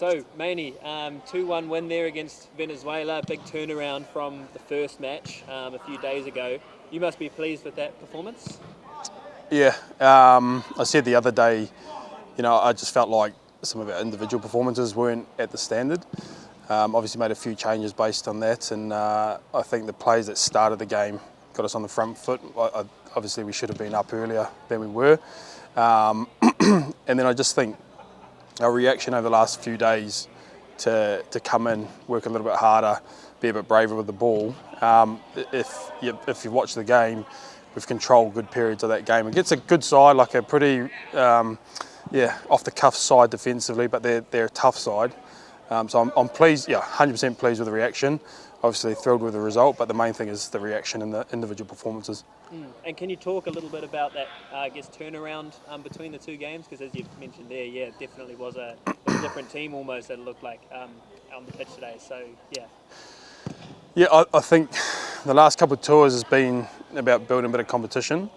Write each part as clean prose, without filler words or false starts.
So, Mayne, 2-1 win there against Venezuela, big turnaround from the first match a few days ago. You must be pleased with that performance? Yeah, I said the other day, I just felt like some of our individual performances weren't at the standard. Obviously made a few changes based on that, and I think the plays that started the game got us on the front foot. Obviously we should have been up earlier than we were. And then I just think our reaction over the last few days to come in, work a little bit harder, be a bit braver with the ball. If you watch the game, we've controlled good periods of that game. Against a good side, like a pretty off the cuff side defensively, but they're a tough side. So I'm pleased, 100% pleased with the reaction. Obviously thrilled with the result, but the main thing is the reaction and the individual performances. And can you talk a little bit about that, turnaround between the two games? Because as you've mentioned there, it definitely was a different team almost that it looked like on the pitch today. So, yeah. Yeah, I think the last couple of tours has been about building a bit of competition.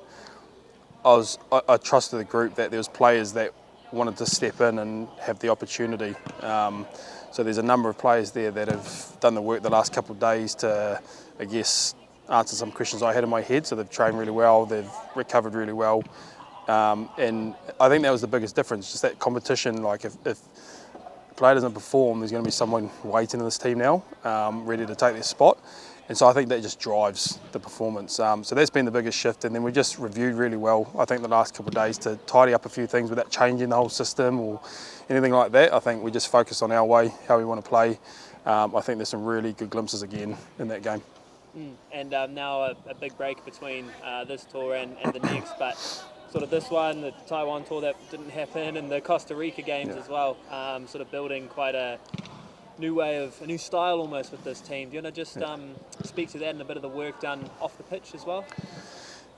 I trusted the group that there was players that wanted to step in and have the opportunity. So there's a number of players there that have done the work the last couple of days to, I guess, answer some questions I had in my head. So they've trained really well, they've recovered really well. And I think that was the biggest difference, just that competition. Like if a player doesn't perform, there's going to be someone waiting in this team now, ready to take their spot. And so I think that just drives the performance. So that's been the biggest shift. And then we just reviewed really well, I think, the last couple of days to tidy up a few things without changing the whole system or anything like that. I think we just focus on our way, how we want to play. I think there's some really good glimpses again in that game. And now a big break between this tour and the next, but sort of this one, the Taiwan tour that didn't happen, and the Costa Rica games as well, sort of building quite a new style almost with this team. Do you want to just speak to that and a bit of the work done off the pitch as well?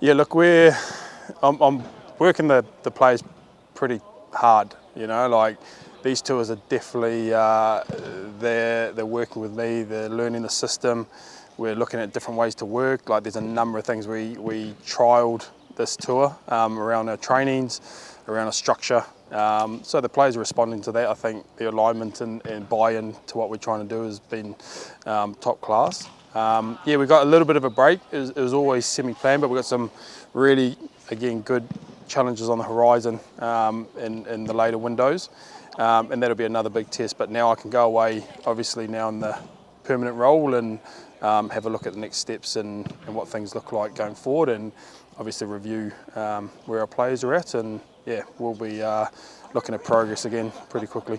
Yeah, look, I'm working the players pretty hard. Like these tours are definitely they're working with me. They're learning the system. We're looking at different ways to work. Like there's a number of things we trialled this tour around our trainings, around our structure. So the players are responding to that. I think the alignment and buy-in to what we're trying to do has been top class. We got a little bit of a break. It was always semi-planned, but we got some really, again, good challenges on the horizon in the later windows. And that'll be another big test. But now I can go away, obviously now in the permanent role, and have a look at the next steps and what things look like going forward, and obviously review where our players are at. And we'll be looking at progress again pretty quickly.